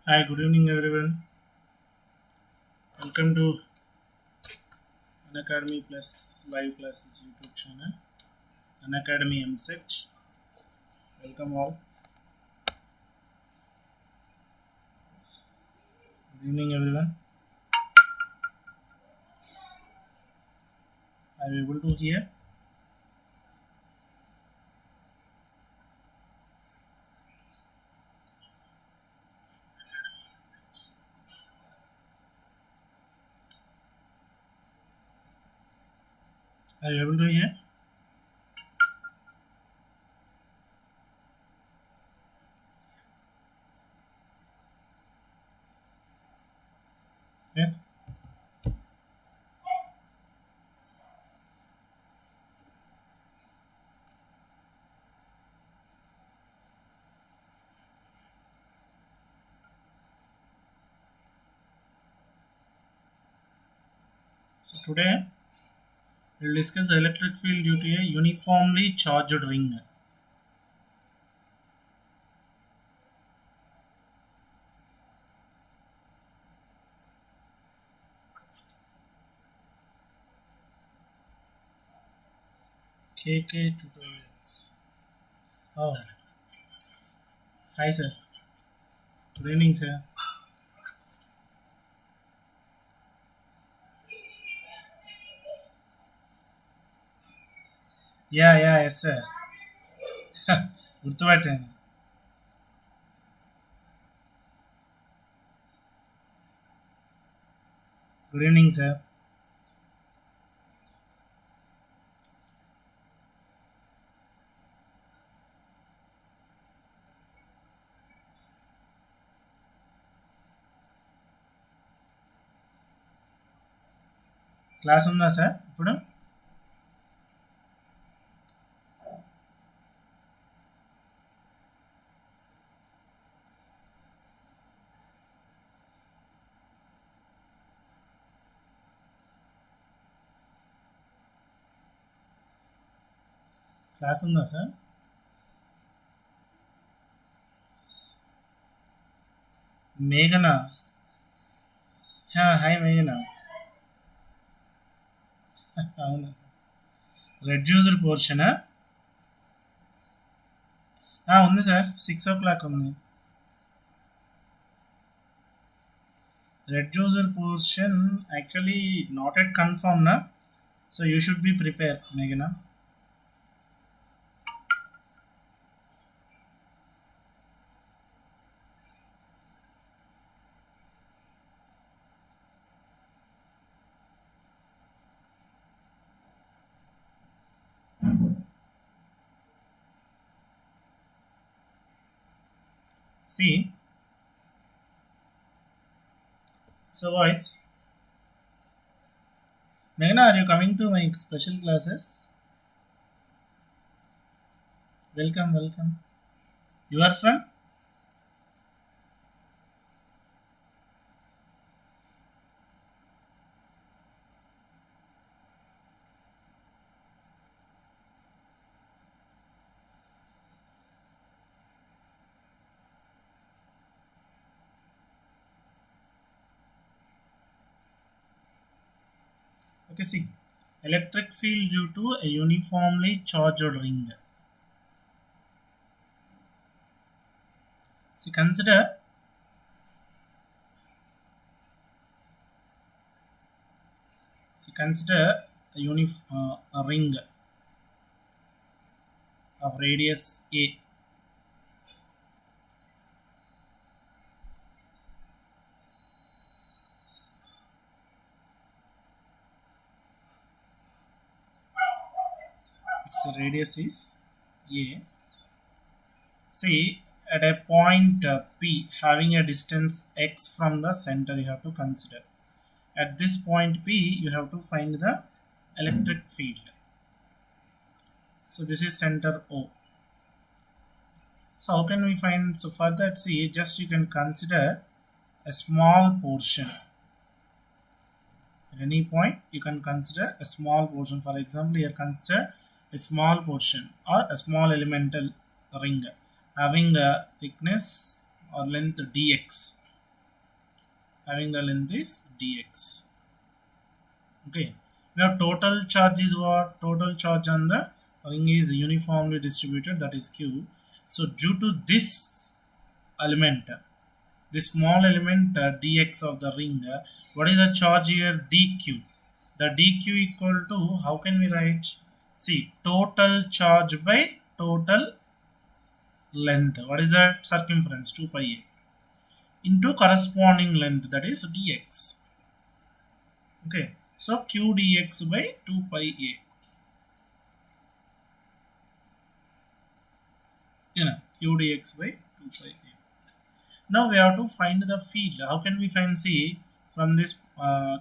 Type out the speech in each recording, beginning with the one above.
Hi, good evening everyone. Welcome to Unacademy Plus Live Classes YouTube channel. Unacademy EAMCET. Welcome all. Good evening everyone. Are you able to hear? Are you able to hear? Yes. So today we'll discuss electric field due to a uniformly charged ring. KK tutorials. Oh, hi sir. Good evening sir. Yeah, yes sir. గుర్తుపట్టాను. Good evening sir. Class ఉందా sir ఇప్పుడు? Class ఉందా sir? మేఘన. Hi మేఘన. అవును. Reduced పోర్షనా? ఉంది sir, 6 o'clock ఉంది. Reduced portion actually not at confirm నా, so you should be prepare మేఘన. See, so boys, Meghna, are you coming to my special classes? Welcome. You are from? Okay, see, electric field due to a uniformly charged ring. See, consider a ring of radius a. Its radius is a. See, at a point P having a distance x from the center, you have to consider. At this point P, you have to find the electric field. So this is center O. So how can we find? So for that, see, just you can consider a small portion. At any point, you can consider a small portion. For example, here consider a small portion or a small elemental ring having a thickness or length dx. having the length is dx. Okay. Now total charge is what? Total charge on the ring is uniformly distributed, that is q. So due to this element, this small element dx of the ring, what is the charge here? Dq. The dq equal to, how can we write? See, total charge by total length. What is that? Circumference 2 pi a into corresponding length, that is dx. Okay, so q dx by 2 pi a. Q dx by 2 pi a. Now we have to find the field. How can we find? See, from this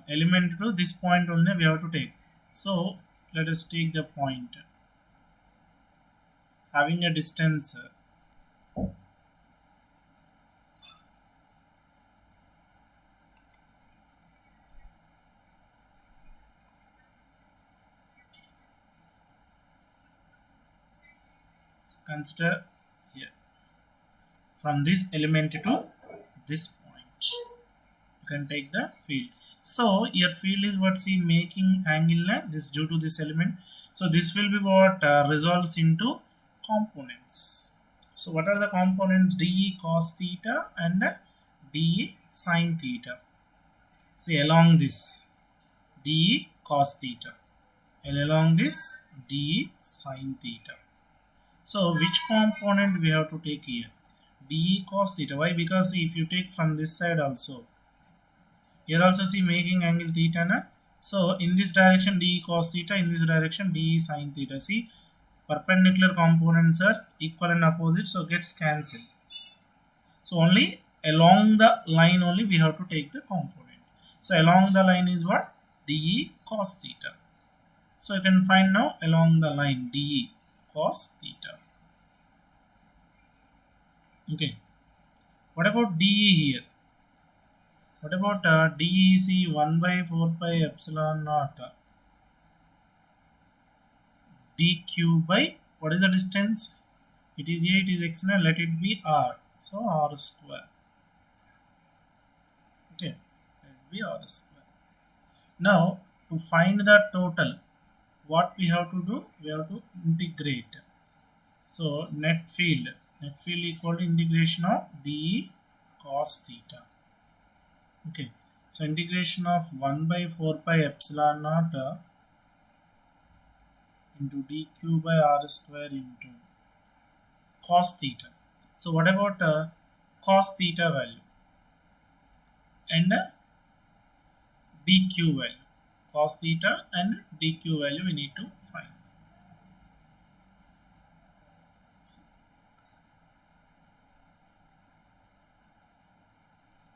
element to this point only we have to take. So let us take the point having a distance. Consider here from this element to this point you can take the field. So your field is what? See, making angle this due to this element. So this will be what resolves into components. So what are the components? dE cos theta and dE sin theta. See, along this dE cos theta and along this dE sin theta. So which component we have to take here? dE cos theta. Why? Because see, if you take from this side also, here also see making angle theta na? So in this direction dE cos theta, in this direction dE sin theta. See, perpendicular components are equal and opposite, so gets cancelled. So only along the line only we have to take the component. So along the line is what? dE cos theta. So you can find now along the line dE cos theta. Okay. What about dE here? What about dE? See, 1 by 4 pi epsilon naught dq by, what is the distance? It is a, it is x, now let it be r. So r square. Okay, let it be r square. Now to find the total, what we have to do? We have to integrate. So net field equal to integration of dE cos theta. Okay, so integration of 1 by 4 pi epsilon naught into dq by r square into cos theta. So what about cos theta value and dq value? Cos theta and dq value we need to find.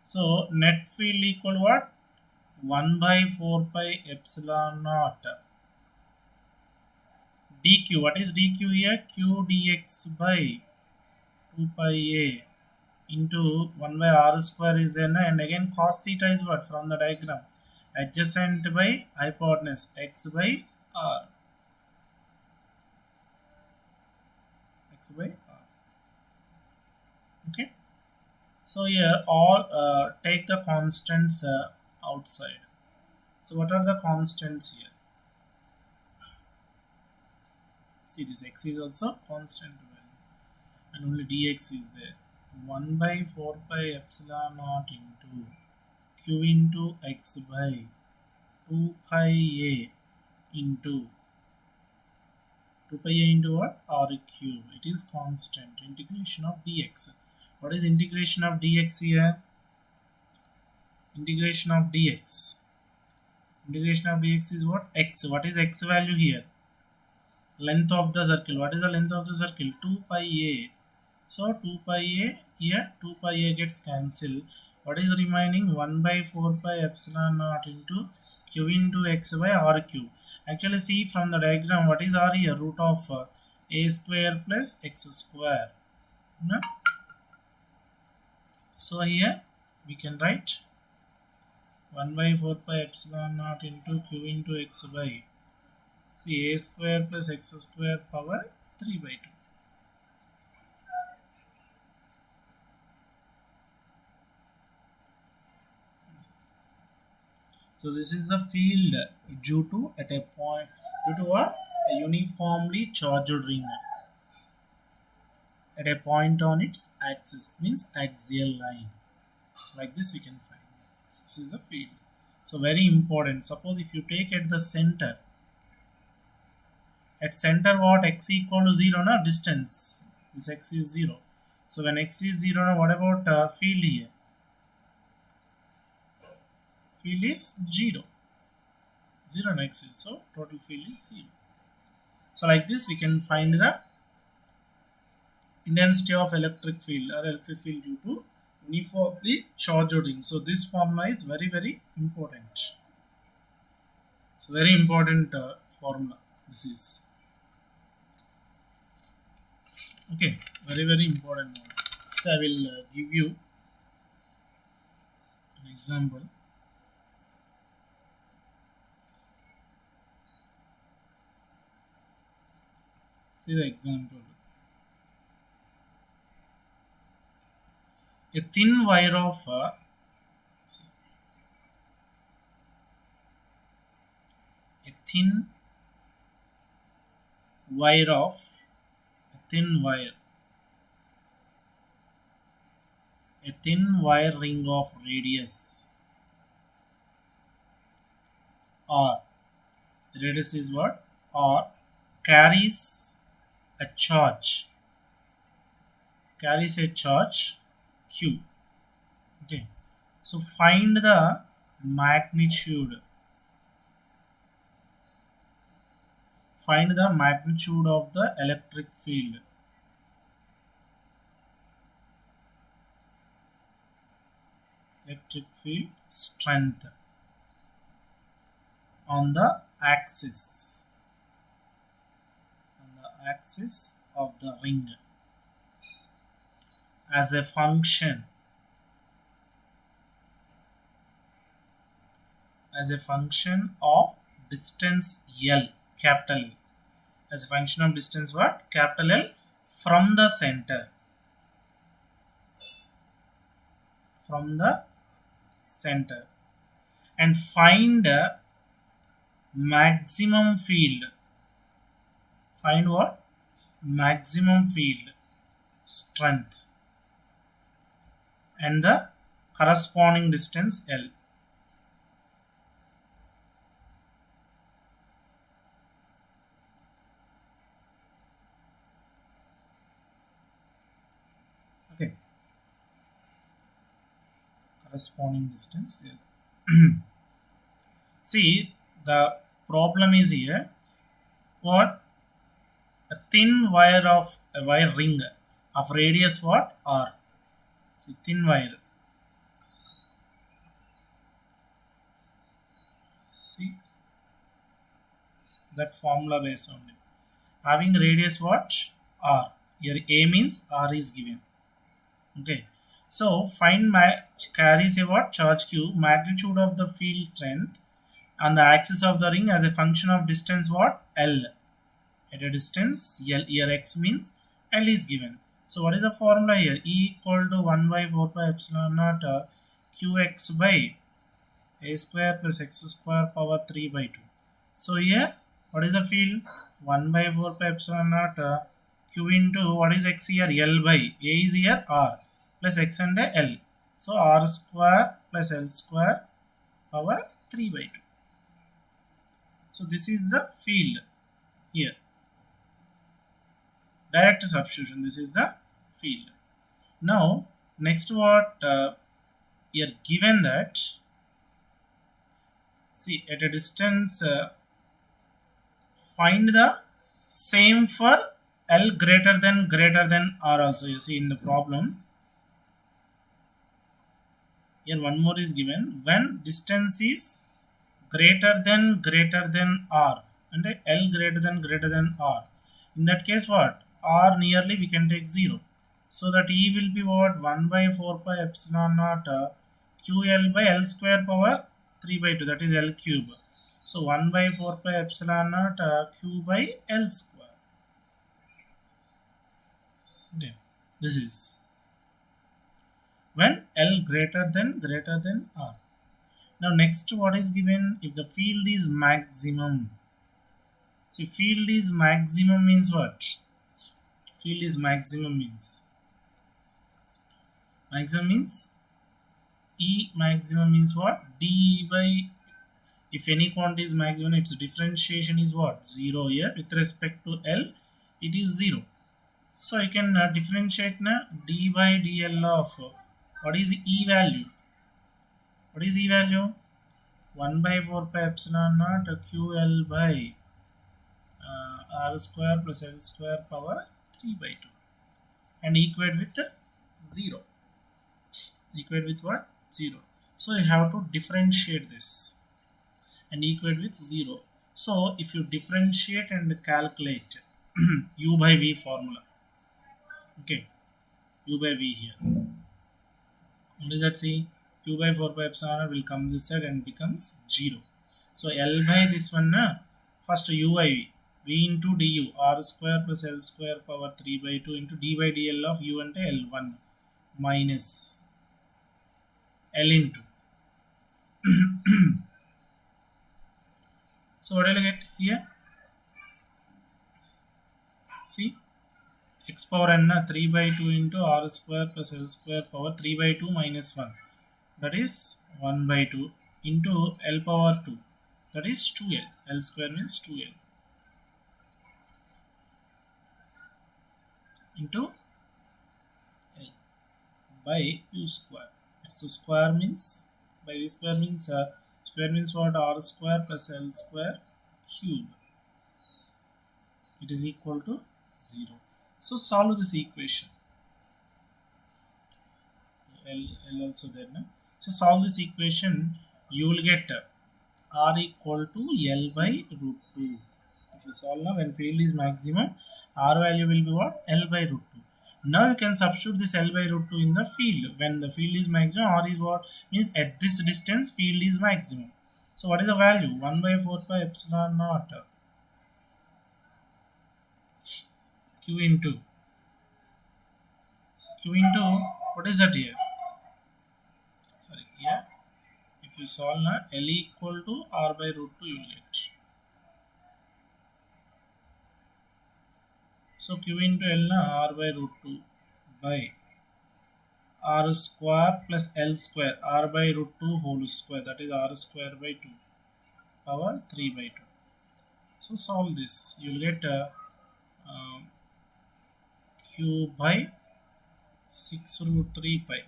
So net field equal what? 1 by 4 pi epsilon naught dq. What is dq here? q dx by 2 pi a into 1 by r square is there, and again cos theta is what? From the diagram, adjacent by hypotenuse, x by r. X by r. Okay. So here all take the constants outside. So what are the constants here? See, this x is also constant value and only dx is there. 1 by 4 pi epsilon naught into q into x by 2 pi a into 2 pi a into what? R cube. It is constant. Integration of dx. What is integration of dx here? Integration of dx. Integration of dx is what? X. What is x value here? Length of the circle. What is the length of the circle? 2 pi a. So 2 pi a here, 2 pi a gets cancelled. What is remaining? 1 by 4 pi epsilon naught into q into x by r cube. Actually see from the diagram, what is r here? Root of a square plus x square. No? So here we can write 1 by 4 pi epsilon naught into q into x by, see, a square plus x square power 3 by 2. So this is the field due to at a point due to a uniformly charged ring at a point on its axis, means axial line. Like this we can find. This is the field. So very important. Suppose if you take at the center, at center what, x equal to 0 na distance, this x is 0. So when x is 0 na, what about field here? Field is 0. 0 and x is, so total field is 0. So like this we can find the intensity of electric field or electric field due to uniformly charged ring. So this formula is very important. So very important formula this is. Okay, very important one. So I will give you an example. See the example. A thin wire of a thin wire of a thin wire ring of radius r. Radius is what? R carries a charge q. Okay, so find the magnitude of the electric field strength on the axis of the ring as a function of distance L, capital L, as a function of distance what? Capital L from the center. And find maximum field. Find what? Maximum field strength and the corresponding distance L. Okay, corresponding distance L. See, the problem is here what? A thin wire of a wire ring of radius what? R. See, thin wire. See that formula based on it. Having radius what? R. Here A means R is given. Okay. So find carries a what? Charge q, magnitude of the field strength on the axis of the ring as a function of distance what? L. At a distance L, here x means L is given. So what is the formula here? E equal to 1 by 4 pi epsilon naught qx by a square plus x square power 3 by 2. So here what is the field? 1 by 4 pi epsilon naught q into what is x here? L by a is here r plus x and L. So r square plus L square power 3 by 2. So this is the field here. Direct substitution, this is the field. Now next what you're given that, see at a distance find the same for L greater than R also. You see in the problem here one more is given, when distance is greater than R and L greater than R. In that case what? R nearly we can take 0. So that E will be what? 1 by 4 pi epsilon naught QL by L square power 3 by 2, that is L cube. So 1 by 4 pi epsilon naught Q by L square. Okay. This is when L greater than R. Now next, what is given? If the field is maximum. See, field is maximum means what? Field is maximum means E maximum means what? D by, if any quantity is maximum, its differentiation is what? 0 here. With respect to L, it is 0. So I can differentiate na d by dl of what is E value? What is E value? 1 by 4 pi epsilon naught QL by R square plus L square power 3 by 2, and equate with 0. Equate with what? 0. So you have to differentiate this and equate with 0. So if you differentiate and calculate U by V formula, okay, U by V here, what does that say? Q by 4 pi epsilon will come this side and becomes 0. So L by this one, first U by V, V into du, R square plus L square power 3 by 2 into d by dl of U and L1 minus L into. So what will I get here? See, x power n 3 by 2 into R square plus L square power 3 by 2 minus 1. That is 1 by 2 into L power 2. That is 2L. L square means 2L. Into L by U square. It's a square means, by V square means what? R square plus L square cube. It is equal to 0. So solve this equation. L also there. No? So solve this equation. You will get R equal to L by root 2. If you solve now, when field is maximum, R value will be what? L by root 2. Now you can substitute this L by root 2 in the field. When the field is maximum, R is what? Means at this distance, field is maximum. So what is the value? 1 by 4 pi epsilon naught Q into what is that here? Sorry, here. If you solve now, L equal to R by root 2 you will get. So Q into L na R by root 2 by R square plus L square, R by root 2 whole square, that is R square by 2 power 3 by 2. So solve this, you will get Q by 6 root 3 pi.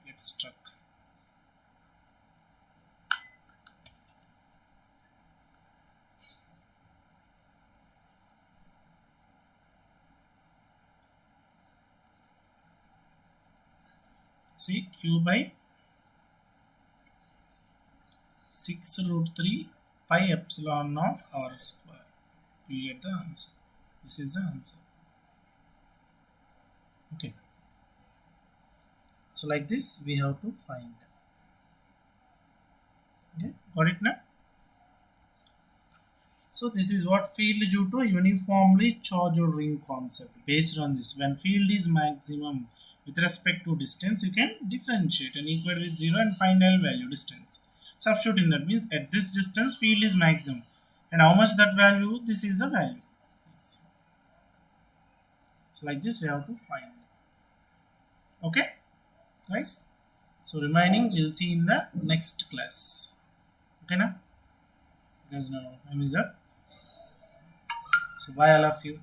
Get stuck. See, Q by 6 root 3 pi epsilon naught R square. You get the answer. This is the answer. Okay. So like this we have to find. Okay, got it now? So this is what field due to uniformly charged ring concept. Based on this, when field is maximum with respect to distance, you can differentiate and equate with 0 and find L value distance. Substitute in that means at this distance field is maximum, and how much that value? This is the value. So like this we have to find. Okay guys, so remaining we'll see in the next class. Okay now, guys, now time is up. So bye all of you.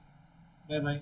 Bye bye.